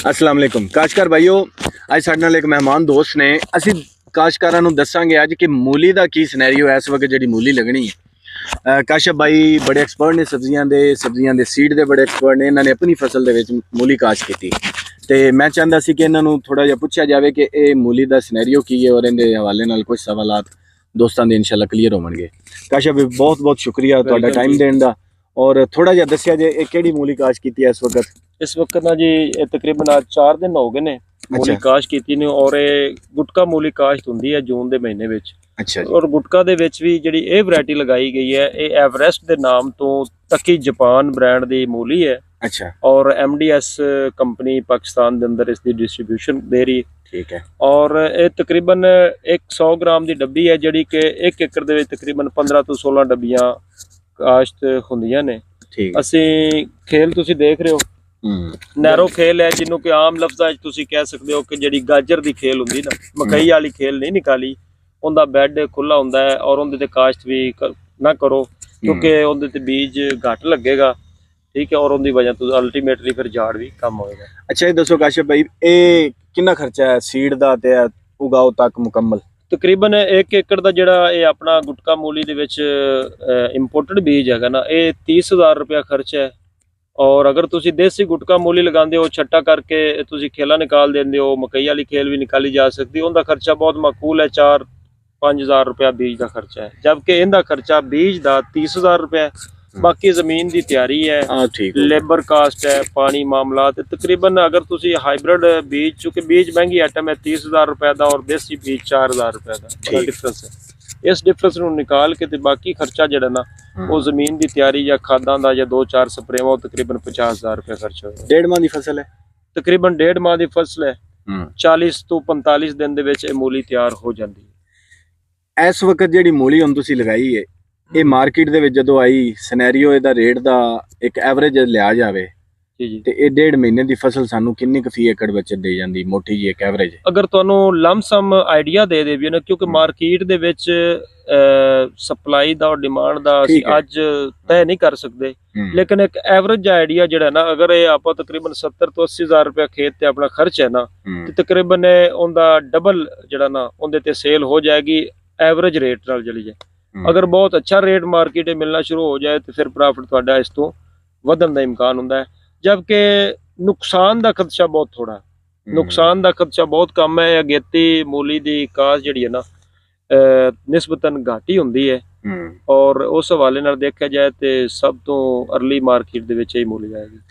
अस्सलाम वालेकुम काशकार भाईओ, ਅੱਜ ਸਾਡੇ ਨਾਲ ਇੱਕ ਮਹਿਮਾਨ ਦੋਸਤ ਨੇ। ਅਸੀਂ ਕਾਸ਼ਕਾਰਾਂ ਨੂੰ ਦੱਸਾਂਗੇ ਅੱਜ ਕਿ ਮੂਲੀ ਦਾ ਕੀ ਸਿਨੈਰੀਓ ਹੈ ਇਸ ਵਕਤ ਜਿਹੜੀ ਮੂਲੀ ਲੱਗਣੀ ਹੈ। ਕਾਸ਼ਫ ਭਾਈ ਬੜੇ ਐਕਸਪਰਟ ਨੇ ਸਬਜ਼ੀਆਂ ਦੇ ਸੀਡ ਦੇ ਬੜੇ ਐਕਸਪਰਟ ਨੇ। ਇਹਨਾਂ ਨੇ ਆਪਣੀ ਫਸਲ ਦੇ ਵਿੱਚ ਮੂਲੀ ਕਾਸ਼ ਕੀਤੀ ਤੇ ਮੈਂ ਚਾਹੁੰਦਾ ਸੀ ਕਿ ਇਹਨਾਂ ਨੂੰ ਥੋੜਾ ਜਿਹਾ ਪੁੱਛਿਆ ਜਾਵੇ ਕਿ ਇਹ ਮੂਲੀ ਦਾ ਸਿਨੈਰੀਓ ਕੀ ਹੈ ਔਰ ਇਹਦੇ ਹਵਾਲੇ ਨਾਲ ਕੁਝ ਸਵਾਲਾਤ ਦੋਸਤਾਂ ਦੇ ਇਨਸ਼ਾਅੱਲਾ ਕਲੀਅਰ ਹੋਣਗੇ। ਕਾਸ਼ਫ ਭਾਈ ਬਹੁਤ ਬਹੁਤ ਸ਼ੁਕਰੀਆ ਤੁਹਾਡਾ ਟਾਈਮ ਦੇਣ ਦਾ। और थोड़ा जिहा दस्सिया जे ये केड़ी मूली काश कीती है इस वक्त ना जी तकरीबन आज 4 दिन हो गए ने मूली काश कीती ने। और गुटका मूली काश्त हुंदी है जून दे महीने विच। अच्छा और गुटका दे विच भी जिहड़ी ये वैरायटी लगाई गई है ये एवरेस्ट दे नाम तो तकी जापान ब्रांड दी मूली है। अच्छा। और MDS कंपनी पाकिस्तान दे अंदर इसकी डिस्ट्रीब्यूशन दे रही। ठीक है। और ये तकरीबन 100 ग्राम की डब्बी है जिहड़ी कि 1 एकड़ दे विच तकरीबन 15 तो 16 डब्बियां काश्त ਹੁੰਦੀਆਂ ਨੇ। ਅਸੀਂ ਖੇਲ ਤੁਸੀਂ ਦੇਖ ਰਹੇ ਹੋ ਨੈਰੋ ਖੇਲ ਹੈ ਜਿਹਨੂੰ ਕਿ ਆਮ ਲਫ਼ਜ਼ਾਂ ਵਿੱਚ ਤੁਸੀਂ ਕਹਿ ਸਕਦੇ ਹੋ ਕਿ ਜਿਹੜੀ ਗਾਜਰ ਦੀ ਖੇਲ ਹੁੰਦੀ ਨਾ, ਮਕਈ ਵਾਲੀ ਖੇਲ ਨਹੀਂ ਨਿਕਾਲੀ। ਉਹਦਾ ਬੈੱਡ ਖੁੱਲਾ ਹੁੰਦਾ ਹੈ ਔਰ ਉਹਦੇ ਤੇ ਕਾਸ਼ਤ ਵੀ ਨਾ ਕਰੋ ਕਿਉਂਕਿ ਉਹਦੇ ਤੇ ਬੀਜ ਘੱਟ ਲੱਗੇਗਾ। ਠੀਕ ਹੈ। ਔਰ ਉਹਦੀ ਵਜ੍ਹਾ ਤੋਂ ਅਲਟੀਮੇਟਲੀ ਫਿਰ ਝਾੜ ਵੀ ਕਮ ਹੋਏਗਾ। ਅੱਛਾ ਇਹ ਦੱਸੋ ਕਾਸ਼ਫ ਭਾਈ ਇਹ ਕਿੰਨਾ ਖਰਚਾ ਹੈ ਸੀਡ ਦਾ ਤੇ ਉਗਾਓ ਤੱਕ ਮੁਕੰਮਲ? तकरीबन 1 एकड़ का जोड़ा ये अपना गुटका मूली दे विच इंपोर्टेड बीज है ना, ये 30,000 रुपया खर्च है। और अगर तुसी देसी गुटका मूली लगाते हो छट्टा करके तुसी खेला निकाल देंगे हो, मकई वाली खेल भी निकाली जा सकती, उनका खर्चा बहुत माकूल है, 4-5 रुपया बीज का खर्चा है। जबकि इनका खर्चा बीज का 30,000 रुपया है। बाकी जमीन की तैयारी है, लेबर कास्ट है, पानी मामला। तकरीबन अगर तुसी हाइब्रिड बीज, चूंकि बीज महंगी आइटम है 30,000 रुपए का और देसी बीज 4,000 रुपए का, बड़ा डिफरेंस है। इस डिफरेंस को निकाल के ते बाकी खर्चा जड़ा ना वो जमीन की तैयारी या खादा का या 2-4 स्प्रेवां तकरीबन 50,000 रुपया खर्च होगा। 1.5 माह की फसल है, तकरीबन 1.5 माह की फसल है। 40 तो 45 दिन दे विच मूली तैयार हो जाती है। इस वक्त जिहड़ी मूली हुण तुसीं लगाई है ਇਹ ਮਾਰਕੀਟ ਦੇ ਵਿੱਚ ਜਦੋਂ ਆਈ ਸਿਨੈਰੀਓ ਇਹਦਾ ਰੇਟ ਦਾ ਇੱਕ ਐਵਰੇਜ ਲਿਆ ਜਾਵੇ ਜੀ ਤੇ ਇਹ 1.5 ਮਹੀਨੇ ਦੀ ਫਸਲ ਸਾਨੂੰ ਕਿੰਨੀ ਕੁ ਫੀ ਏਕੜ ਵਿੱਚ ਦੇ ਜਾਂਦੀ ਮੋਟੀ ਜੀ ਇੱਕ ਐਵਰੇਜ? ਅਗਰ ਤੁਹਾਨੂੰ ਲਮਸਮ ਆਈਡੀਆ ਦੇ ਦੇਵੀਏ ਨਾ, ਕਿਉਂਕਿ ਮਾਰਕੀਟ ਦੇ ਵਿੱਚ ਸਪਲਾਈ ਦਾ ਔਰ ਡਿਮਾਂਡ ਦਾ ਅਸੀਂ ਅੱਜ ਤੈਅ ਨਹੀਂ ਕਰ ਸਕਦੇ, ਲੇਕਿਨ ਇੱਕ ਐਵਰੇਜ ਆਈਡੀਆ ਜਿਹੜਾ ਨਾ, ਅਗਰ ਇਹ ਆਪਾਂ ਤਕਰੀਬਨ 70 ਤੋਂ 80,000 ਰੁਪਏ ਖੇਤ ਤੇ ਆਪਣਾ ਖਰਚ ਹੈ ਨਾ, ਤੇ ਤਕਰੀਬਨ ਉਹਦਾ ਡਬਲ ਜਿਹੜਾ ਨਾ ਉਹਦੇ ਤੇ ਸੇਲ ਹੋ ਜਾਏਗੀ ਐਵਰੇਜ ਰੇਟ ਨਾਲ ਚਲੀ ਜਾਏ। अगर बहुत अच्छा रेट मार्केट में मिलना शुरू हो जाए तो फिर प्रॉफिट तुहाडा इस तो वधन दा इम्कान हुंदा है। जबकि नुकसान दा खदशा बहुत थोड़ा है, नुकसान दा खदशा बहुत कम है। अगेती मूली दी काश जिहड़ी है ना निस्बतन घाटी हुंदी है और उस हवाले नाल देखा जाए तो सब तो अर्ली मार्केट दे विच ही मूली जाएगी,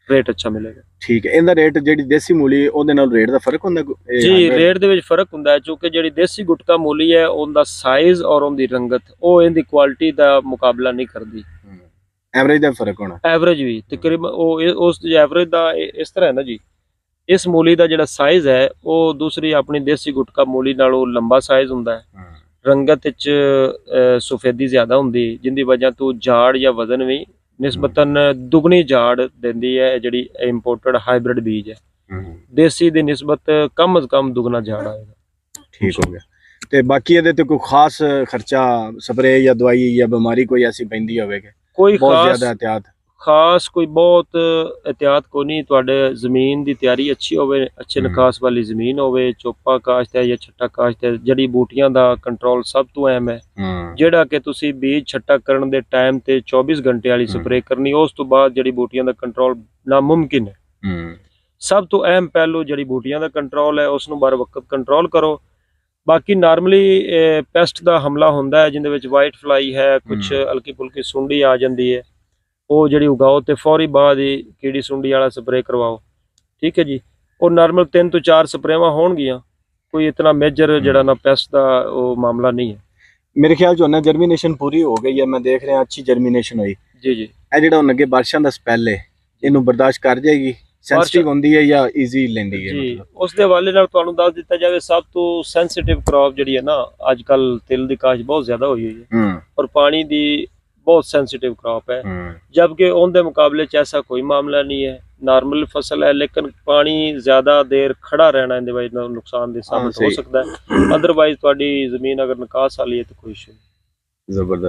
रेट अच्छा मिलेगा। ठीक है। इनका रेट जिहड़ी देसी मूली ਉਹਦੇ ਨਾਲ रेट ਦਾ ਫਰਕ ਹੁੰਦਾ? जी रेट ਦੇ ਵਿੱਚ ਫਰਕ ਹੁੰਦਾ ਹੈ, ਕਿਉਂਕਿ ਜਿਹੜੀ ਦੇਸੀ ਗੁਟਕਾ ਮੂਲੀ ਹੈ ਉਹਦਾ ਸਾਈਜ਼ ਔਰ ਉਹਦੀ ਰੰਗਤ ਉਹ ਇਹਦੀ ਕੁਆਲਿਟੀ ਦਾ ਮੁਕਾਬਲਾ ਨਹੀਂ ਕਰਦੀ। ਐਵਰੇਜ ਦਾ ਫਰਕ ਹੋਣਾ? ਐਵਰੇਜ ਵੀ ਤਕਰੀਬਨ ਉਹ ਉਸ ਐਵਰੇਜ ਦਾ ਇਸ ਤਰ੍ਹਾਂ ਹੈ ਨਾ ਜੀ, ਇਸ ਮੂਲੀ ਦਾ ਜਿਹੜਾ ਸਾਈਜ਼ ਹੈ ਉਹ ਦੂਸਰੀ ਆਪਣੀ ਦੇਸੀ ਗੁਟਕਾ ਮੂਲੀ ਨਾਲੋਂ ਲੰਬਾ ਸਾਈਜ਼ ਹੁੰਦਾ ਹੈ। ਰੰਗਤ ਵਿੱਚ ਸਫੇਦੀ ਜ਼ਿਆਦਾ ਹੁੰਦੀ ਜਿੰਦੀ ਵਜ੍ਹਾ ਤੋਂ ਝਾੜ ਜਾਂ ਵਜ਼ਨ ਵੀ ਨਿਸਬਤਨ ਦੁਗਣੀ ਝਾੜ ਦਿੰਦੀ ਹੈ। ਜਿਹੜੀ ਇੰਪੋਰਟਡ ਹਾਈਬ੍ਰਿਡ ਬੀਜ ਹੈ ਦੇਸੀ ਦੀ ਨਿਸਬਤ ਕਮ ਅਜ਼ ਕਮ ਦੁਗਣਾ ਝਾੜ ਆਏਗਾ। ਠੀਕ ਹੋ ਗਿਆ। ਤੇ ਬਾਕੀ ਇਹਦੇ ਤੇ ਕੋਈ ਖਾਸ ਖਰਚਾ ਸਪਰੇ ਜਾਂ ਦਵਾਈ ਜਾਂ ਬਿਮਾਰੀ ਕੋਈ ਐਸੀ ਪੈਂਦੀ ਹੋਵੇ ਕਿ ਕੋਈ ਬਹੁਤ ਜ਼ਿਆਦਾ ਇhtiyat? खास कोई बहुत एहतियात को नहीं। तुहाडे जमीन की तैयारी अच्छी होवे, अच्छे निकास वाली जमीन होवे, चोपा काश्त है या छट्टा काश्त है, जड़ी बूटियां दा कंट्रोल सब तो अहम है। जेड़ा कि तुसी बीज छट्टा करन दे टाइम ते 24 घंटे वाली स्प्रे करनी, उस तो बाद जड़ी बूटियां दा कंट्रोल नामुमकिन है। सब तो अहम पहलू जड़ी बूटियां दा कंट्रोल है, उसनू बर वक्त कंट्रोल करो। बाकी नॉर्मली पेस्ट दा हमला हुंदा है जिंदे विच वाइट फ्लाई है, कुछ हल्की फुल्की सुंडी आ जाती है, वो जी उगाओ तो फौरी बाद ही कीड़ी सुंडी वाला स्प्रे करवाओ। ठीक है जी। और नॉर्मल 3 तो 4 स्प्रेवां होणगियां, कोई इतना मेजर जड़ा ना पेस्ट का वो मामला नहीं है। मेरे ख्याल जो ना जर्मीनेशन पूरी हो गई है, मैं देख रहा अच्छी जर्मीनेशन हुई जी जी। ਇਹ ਜਿਹੜਾ ਹੁਣ ਅੱਗੇ ਬਾਰਿਸ਼ਾਂ ਦਾ ਸਪੈਲ ਹੈ ਇਹਨੂੰ ਬਰਦਾਸ਼ਤ ਕਰ ਜਾਏਗੀ? ਸੈਂਸਿਟਿਵ ਹੁੰਦੀ ਹੈ ਜਾਂ ਈਜ਼ੀ ਲੈਂਦੀ ਹੈ? ਜੀ ਉਸ ਦੇ ਹਵਾਲੇ ਨਾਲ ਤੁਹਾਨੂੰ ਦੱਸ ਦਿੱਤਾ ਜਾਵੇ, ਸਭ ਤੋਂ ਸੈਂਸਿਟਿਵ ਕ੍ਰੌਪ ਜਿਹੜੀ ਹੈ ਨਾ ਅੱਜ ਕੱਲ ਤਿਲ ਦੀ ਕਾਸ਼ ਬਹੁਤ ਜ਼ਿਆਦਾ ਹੋਈ ਹੋਈ ਹੈ ਔਰ ਪਾਣੀ ਦੀ बहुत सेंसिटिव क्रॉप है। जबकि उनके मुकाबले ऐसा कोई मामला नहीं है, नॉर्मल फसल है, लेकिन पानी ज्यादा देर खड़ा रहना इनके वजह नुकसान दे साबित हो सकता है। अदरवाइज तुहाडी जमीन अगर निकास वाली है तो कोई इशू नहीं। जबरदस्त।